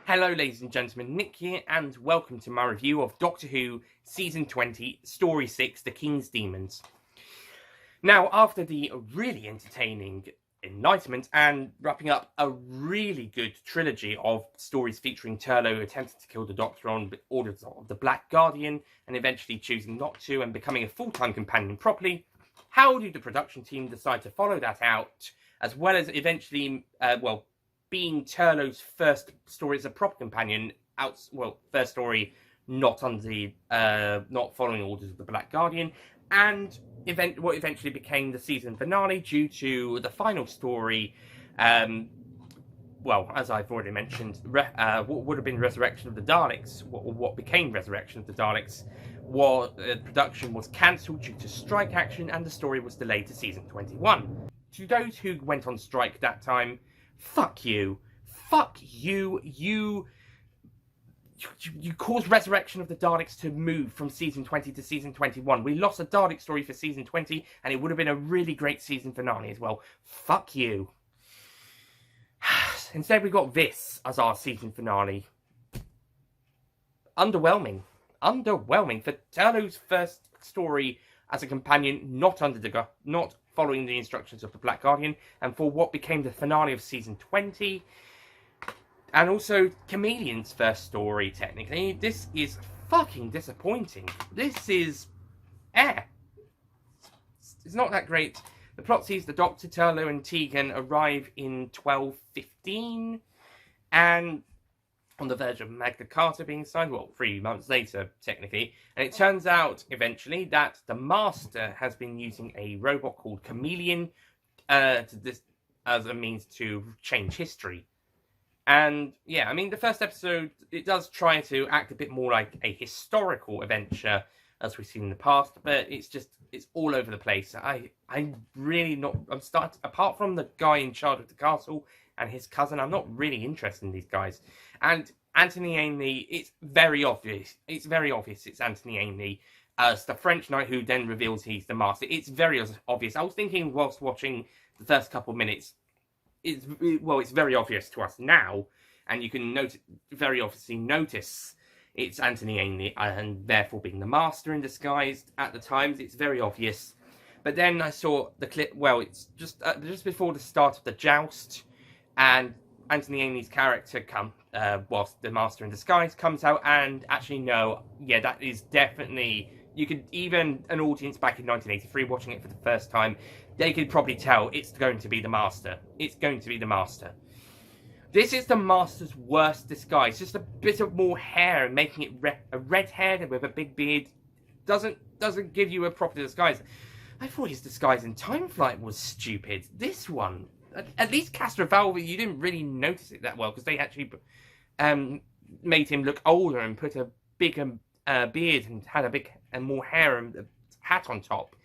Hello ladies and gentlemen, Nick here, and welcome to my review of Doctor Who Season 20, Story 6, The King's Demons. Now, after the really entertaining Enlightenment and wrapping up a really good trilogy of stories featuring Turlough attempting to kill the Doctor on orders of the Black Guardian and eventually choosing not to and becoming a full-time companion properly, how did the production team decide to follow that out, as well as eventually, being Turlough's first story as a proper companion, first story not following orders of the Black Guardian, and what eventually became the season finale due to the final story, as I've already mentioned, what would have been Resurrection of the Daleks, what became Resurrection of the Daleks, production was cancelled due to strike action and the story was delayed to season 21. To those who went on strike that time, fuck you. Fuck you. You caused Resurrection of the Daleks to move from season 20 to season 21. We lost a Dalek story for season 20, and it would have been a really great season finale as well. Fuck you. Instead, we got this as our season finale. Underwhelming. Underwhelming for Turlough's first story as a companion, not following the instructions of the Black Guardian, and for what became the finale of season 20, and also Chameleon's first story, technically. This is fucking disappointing. This is it's not that great. The plot sees the Doctor, Turlough and Tegan arrive in 1215, and on the verge of Magna Carta being signed, 3 months later, technically. And it turns out, eventually, that the Master has been using a robot called Chameleon as a means to change history. And, yeah, I mean, the first episode, it does try to act a bit more like a historical adventure, as we've seen in the past, but it's all over the place. I'm starting, apart from the guy in charge of the castle and his cousin, I'm not really interested in these guys. And Anthony Ainley, it's very obvious. It's Anthony Ainley as the French knight who then reveals he's the Master. It's very obvious. I was thinking whilst watching the first couple of minutes, it's very obvious to us now, and you can very obviously notice it's Anthony Ainley, and therefore being the Master in disguise at the times. It's very obvious. But then I saw the clip, it's just before the start of the joust, and Anthony Ainley's character whilst the Master in disguise comes out, and actually that is definitely, you could, even an audience back in 1983 watching it for the first time, they could probably tell it's going to be the Master. It's going to be the Master. This is the Master's worst disguise. Just a bit of more hair and making it a red hair with a big beard doesn't give you a proper disguise. I thought his disguise in Time Flight was stupid. This one, at least Castrovalva, you didn't really notice it that well because they actually made him look older and put a bigger beard and had a big and more hair and a hat on top.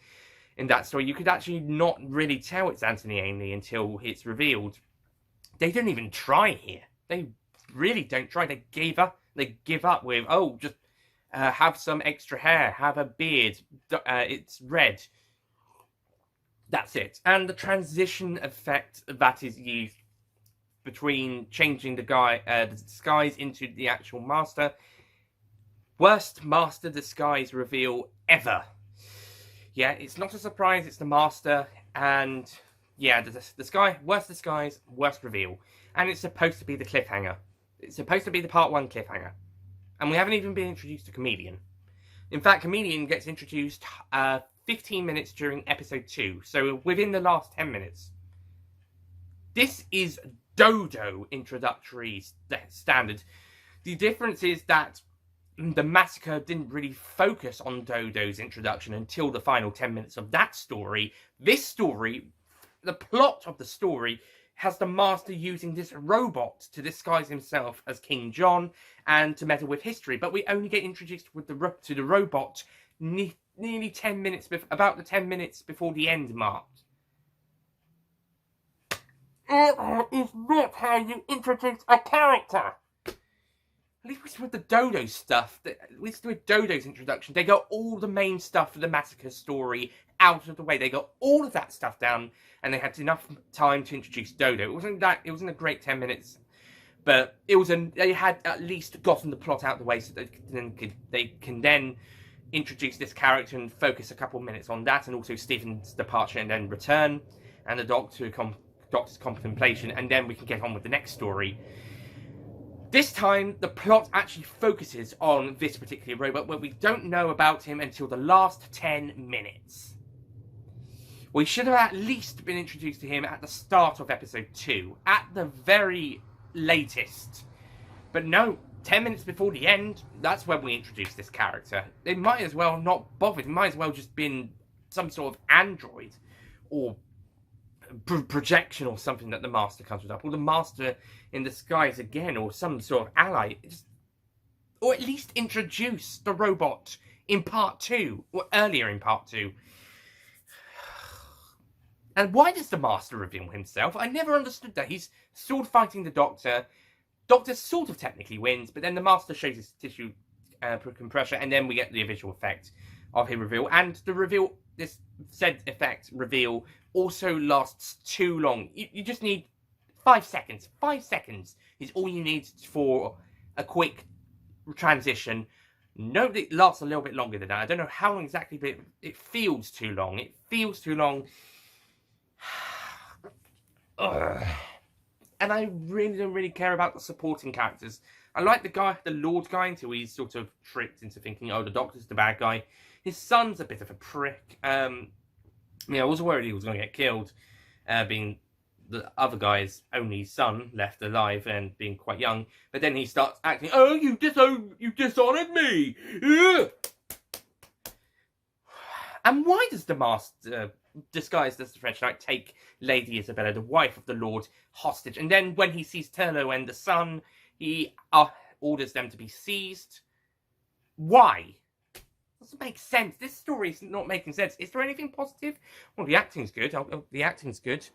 In that story, you could actually not really tell it's Anthony Ainley until it's revealed. They didn't even try here. They really don't try. They gave up. They give up with, just have some extra hair, have a beard, it's red. That's it. And the transition effect that is used between changing the disguise into the actual Master. Worst Master disguise reveal ever. Yeah, it's not a surprise, it's the Master, and yeah, the worst disguise, worst reveal. And it's supposed to be the cliffhanger. It's supposed to be the part 1 cliffhanger. And we haven't even been introduced to Chameleon. In fact, Chameleon gets introduced 15 minutes during episode 2, so within the last 10 minutes. This is Dodo introductory standard. The difference is that the Massacre didn't really focus on Dodo's introduction until the final 10 minutes of that story. This story, the plot of the story, has the Master using this robot to disguise himself as King John and to meddle with history. But we only get introduced with to the robot nearly 10 minutes, about the 10 minutes before the end mark. It is not how you introduce a character. At least with the Dodo stuff, at least with Dodo's introduction, they got all the main stuff for the massacre story out of the way. They got all of that stuff down, and they had enough time to introduce Dodo. It wasn't a great 10 minutes, but they had at least gotten the plot out of the way so they can then introduce this character and focus a couple of minutes on that, and also Stephen's departure and then return, and the Doctor's contemplation, and then we can get on with the next story. This time, the plot actually focuses on this particular robot, where we don't know about him until the last 10 minutes. We should have at least been introduced to him at the start of episode 2, at the very latest. But no, 10 minutes before the end, that's when we introduce this character. They might as well not bothered. It might as well just been some sort of android or projection or something that the Master comes with, or the Master in disguise again, or some sort of ally. Or at least introduce the robot in part 2, or earlier in part 2. And why does the Master reveal himself? I never understood that. He's sword fighting the Doctor. Doctor sort of technically wins, but then the Master shows his tissue compression, and then we get the visual effect of him reveal. And the reveal, this said effect reveal, also lasts too long. You just need 5 seconds. 5 seconds is all you need for a quick transition. No, it lasts a little bit longer than that. I don't know how long exactly, but it feels too long. It feels too long. And I really don't really care about the supporting characters. I like the Lord guy until he's sort of tricked into thinking, oh, the Doctor's the bad guy. His son's a bit of a prick. I was worried he was going to get killed, being the other guy's only son left alive and being quite young. But then he starts acting, oh, you dishonored me! Ugh! And why does the Master, disguised as the French Knight, take Lady Isabella, the wife of the Lord, hostage? And then when he sees Turlough and the son, he orders them to be seized. Why? Doesn't make sense. This story is not making sense. Is there anything positive? Well, the acting's good. The acting's good,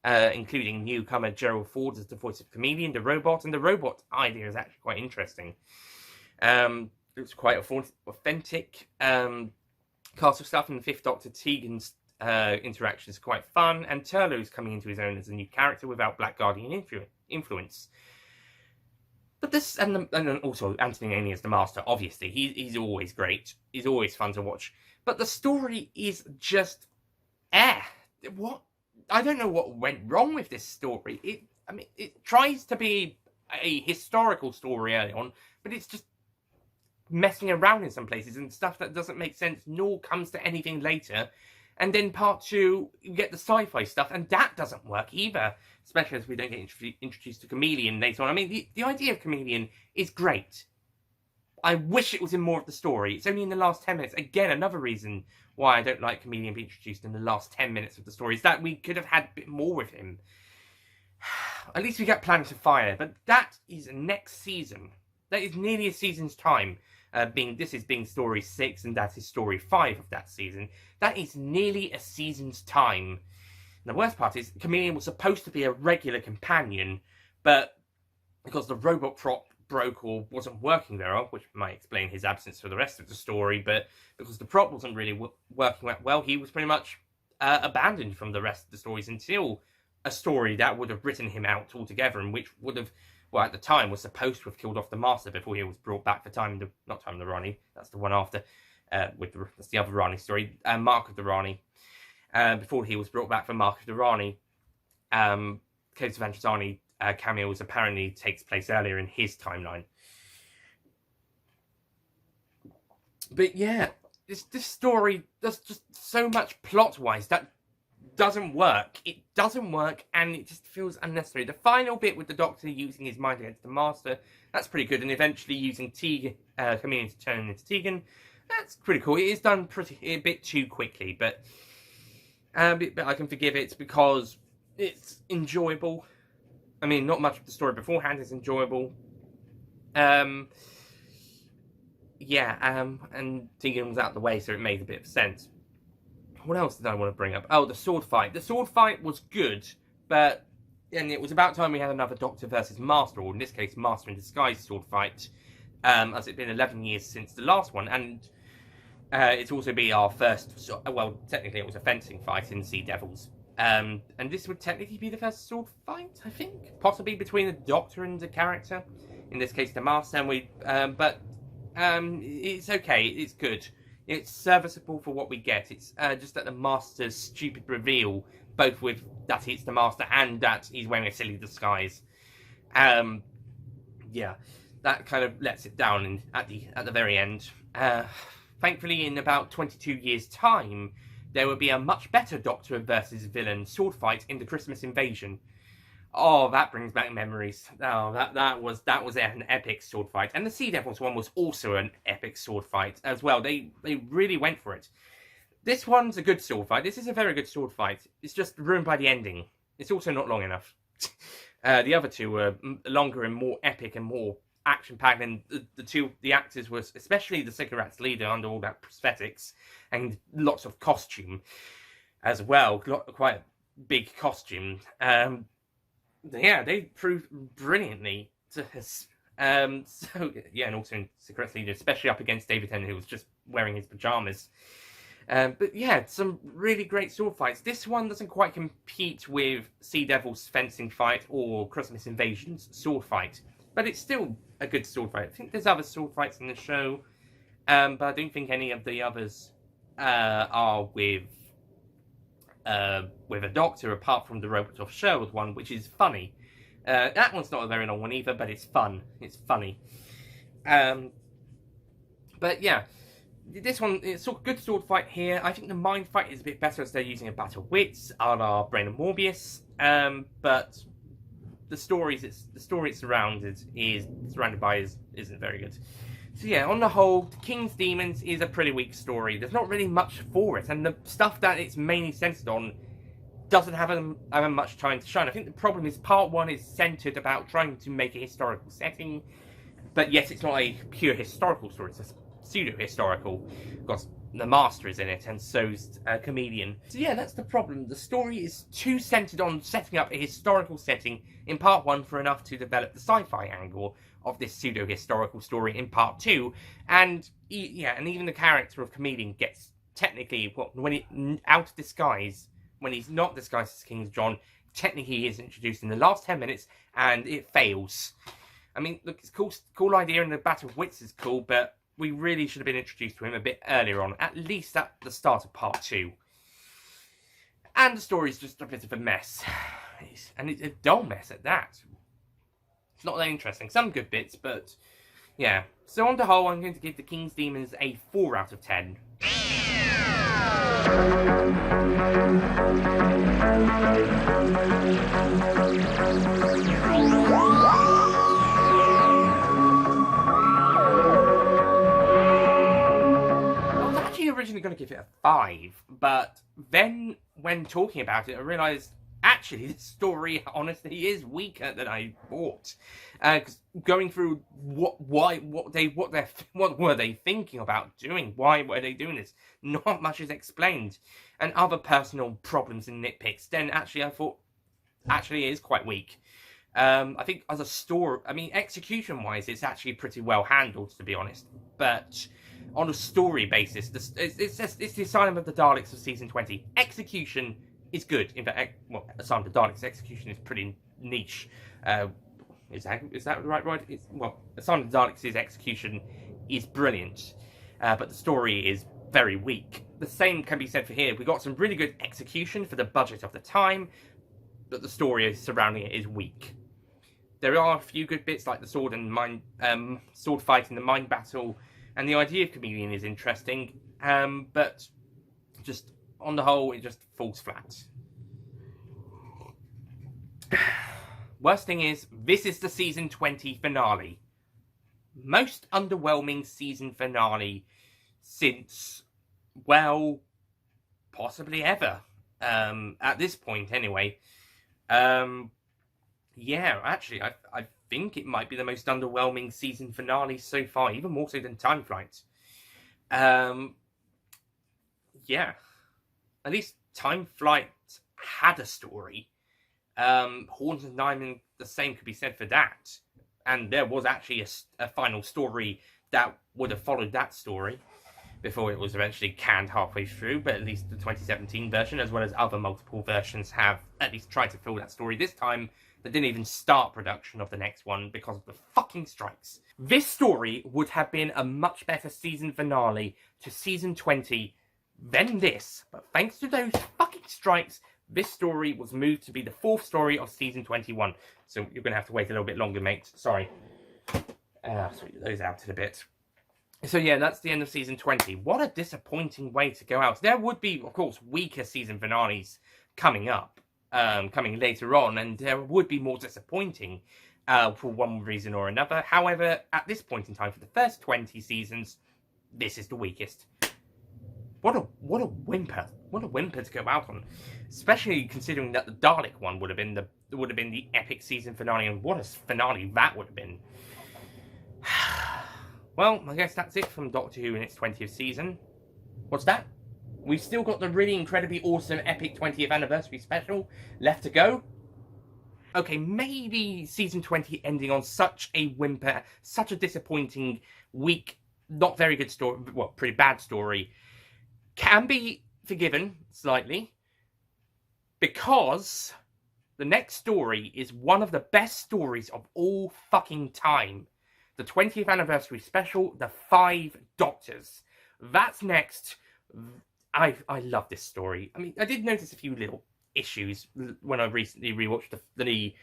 including newcomer Gerald Ford as the voice of Chameleon, the robot, and the robot idea is actually quite interesting. It's quite authentic. Cast of stuff in the Fifth Doctor, Tegan's interaction is quite fun, and Turlough's coming into his own as a new character without Black Guardian influence. But this, and also Anthony Aney as the Master, obviously, he's always great. He's always fun to watch. But the story is just, what? I don't know what went wrong with this story. It tries to be a historical story early on, but it's just messing around in some places and stuff that doesn't make sense, nor comes to anything later. And then part 2, you get the sci-fi stuff, and that doesn't work either. Especially as we don't get introduced to Chameleon later on. I mean, the idea of Chameleon is great. I wish it was in more of the story. It's only in the last 10 minutes. Again, another reason why I don't like Chameleon being introduced in the last 10 minutes of the story is that we could have had a bit more with him. At least we get Planet of Fire, but that is next season. That is nearly a season's time. This is being story 6, and that is story 5 of that season. That is nearly a season's time. And the worst part is, Chameleon was supposed to be a regular companion, but because the robot prop broke or wasn't working very well, which might explain his absence for the rest of the story, but because the prop wasn't really working that well, he was pretty much abandoned from the rest of the stories until a story that would have written him out altogether, and which would have, well, at the time, was supposed to have killed off the Master before he was brought back for not Time of the Rani, that's the one after, that's the other Rani story, Mark of the Rani. Before he was brought back for Mark of the Rani, Caves of Androzani cameos apparently takes place earlier in his timeline. But yeah, this story does just so much plot-wise that doesn't work. It doesn't work, and it just feels unnecessary. The final bit with the Doctor using his mind against the Master, that's pretty good, and eventually using Chameleon to turn into Tegan, that's pretty cool. It is done a bit too quickly, but I can forgive it because it's enjoyable. I mean, not much of the story beforehand is enjoyable. And Tegan was out of the way, so it made a bit of sense. What else did I want to bring up? Oh, the sword fight. The sword fight was good, and it was about time we had another Doctor versus Master, or in this case, Master in Disguise sword fight, as it's been 11 years since the last one, and it's also be our first, well, technically it was a fencing fight in Sea Devils. And this would technically be the first sword fight, I think, possibly between the Doctor and the character, in this case the Master, but it's okay, it's good. It's serviceable for what we get. It's just that the Master's stupid reveal, both with that it's the Master and that he's wearing a silly disguise. Yeah, that kind of lets it down at the very end. Thankfully, in about 22 years' time, there will be a much better Doctor versus villain sword fight in the Christmas Invasion. Oh, that brings back memories. Oh, that was an epic sword fight, and the Sea Devils one was also an epic sword fight as well. They really went for it. This one's a good sword fight. This is a very good sword fight. It's just ruined by the ending. It's also not long enough. The other two were longer and more epic and more action-packed, and the actors were, especially the Cigarettes leader, under all that prosthetics and lots of costume as well. Quite a big costume. Yeah, they proved brilliantly to us. And also in Cigarettes leader, especially up against David Tennant, who was just wearing his pajamas. But yeah, some really great sword fights. This one doesn't quite compete with Sea Devil's fencing fight or Christmas Invasion's sword fight, but it's still a good sword fight. I think there's other sword fights in the show, but I don't think any of the others are with a Doctor, apart from the Robot of Sherwood one, which is funny. That one's not a very long one either, but it's fun. It's funny. But yeah, this one, it's a good sword fight here. I think the mind fight is a bit better as they're using a battle wits, a la Brain and Morbius. But the story it's surrounded by isn't very good. So yeah, on the whole, King's Demons is a pretty weak story. There's not really much for it, and the stuff that it's mainly centered on doesn't have much time to shine. I think the problem is part one is centered about trying to make a historical setting, but yet it's not a pure historical story. It's a pseudo-historical, because the Master is in it, and so's a comedian. So yeah, that's the problem. The story is too centered on setting up a historical setting in part one for enough to develop the sci-fi angle of this pseudo-historical story in part two, and even the character of comedian gets technically, when he out of disguise, when he's not disguised as King John, technically he is introduced in the last 10 minutes, and it fails. I mean, look, it's a cool idea, and the Battle of Wits is cool, but we really should have been introduced to him a bit earlier on, at least at the start of part two. And the story's just a bit of a mess. And it's a dull mess at that. It's not that interesting. Some good bits, but yeah. So on the whole, I'm going to give the King's Demons a 4 out of 10. Originally going to give it a 5, but then when talking about it, I realised actually the story honestly is weaker than I thought. Because going through what were they thinking about doing? Why were they doing this? Not much is explained, and other personal problems and nitpicks. Then actually I thought actually it is quite weak. I think as a story, I mean execution wise, it's actually pretty well handled, to be honest, but on a story basis, it's the Asylum of the Daleks of season 20. Execution is good. In fact, Asylum of the Daleks' execution is pretty niche. Is that the right word? Asylum of the Daleks' execution is brilliant, but the story is very weak. The same can be said for here. We got some really good execution for the budget of the time, but the story surrounding it is weak. There are a few good bits like the sword fight and the mind battle. And the idea of comedian is interesting, but just on the whole, it just falls flat. Worst thing is, this is the season 20 finale. Most underwhelming season finale since, well, possibly ever. At this point, anyway. Yeah, actually, I think it might be the most underwhelming season finale so far, even more so than Time Flight. Yeah, at least Time Flight had a story. Horns of Diamond, the same could be said for that. And there was actually a final story that would have followed that story before it was eventually canned halfway through, but at least the 2017 version, as well as other multiple versions, have at least tried to fill that story. This time, they didn't even start production of the next one because of the fucking strikes. This story would have been a much better season finale to season 20 than this, but thanks to those fucking strikes, this story was moved to be the 4th story of season 21. So you're going to have to wait a little bit longer, mate. Sorry. Sweep those out in a bit. So yeah, that's the end of season 20. What a disappointing way to go out. There would be, of course, weaker season finales coming up, coming later on, and there would be more disappointing for one reason or another. However, at this point in time, for the first 20 seasons, this is the weakest. What a whimper! What a whimper to go out on, especially considering that the Dalek one would have been the epic season finale, and what a finale that would have been. Well, I guess that's it from Doctor Who in its 20th season. What's that? We've still got the really incredibly awesome epic 20th anniversary special left to go. Okay, maybe season 20 ending on such a whimper, such a disappointing, weak, not very good story, well, pretty bad story, can be forgiven slightly, because the next story is one of the best stories of all fucking time. The 20th anniversary special, The 5 Doctors. That's next. I love this story. I mean, I did notice a few little issues when I recently rewatched the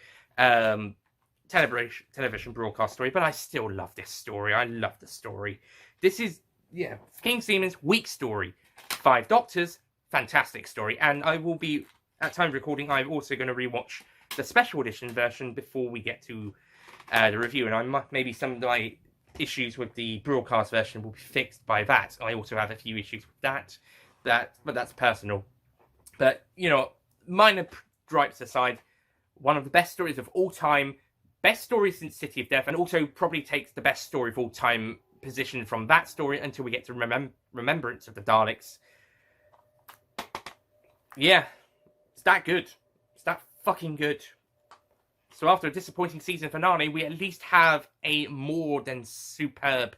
television broadcast story, but I still love this story. I love the story. This is, yeah, King Siemens, weak story. 5 Doctors, fantastic story. And I will be, at time of recording, I'm also going to rewatch the special edition version before we get to the review, and maybe some of my issues with the broadcast version will be fixed by that. I also have a few issues with that, but that's personal. But, you know, minor gripes aside, one of the best stories of all time, best story since City of Death, and also probably takes the best story of all time position from that story until we get to Remembrance of the Daleks. Yeah, it's that good. It's that fucking good. So after a disappointing season finale, we at least have a more than superb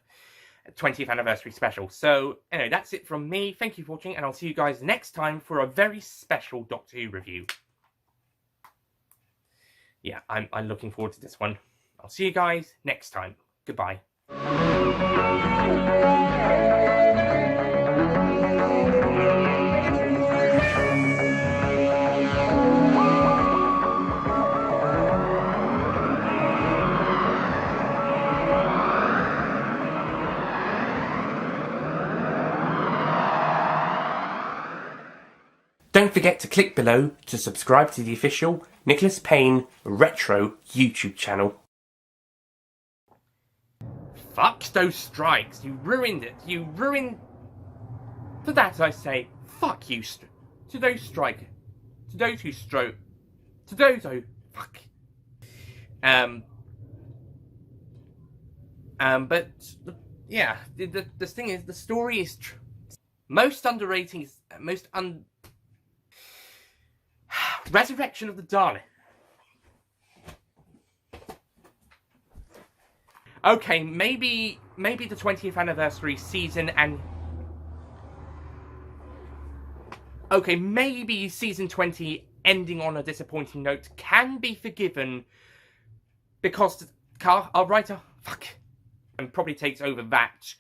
20th anniversary special. So, anyway, that's it from me. Thank you for watching, and I'll see you guys next time for a very special Doctor Who review. Yeah, I'm looking forward to this one. I'll see you guys next time. Goodbye. Don't forget to click below to subscribe to the official Nicholas Payne Retro YouTube channel. Fuck those strikes. You ruined it. You ruined... For that I say, fuck you to those strikers. To those who stroke. To those who... Fuck. But... Yeah, the thing is, the story is... Most underrated... Resurrection of the Dalek. Okay, maybe the 20th anniversary season and... Okay, maybe season 20 ending on a disappointing note can be forgiven because our writer, and probably takes over that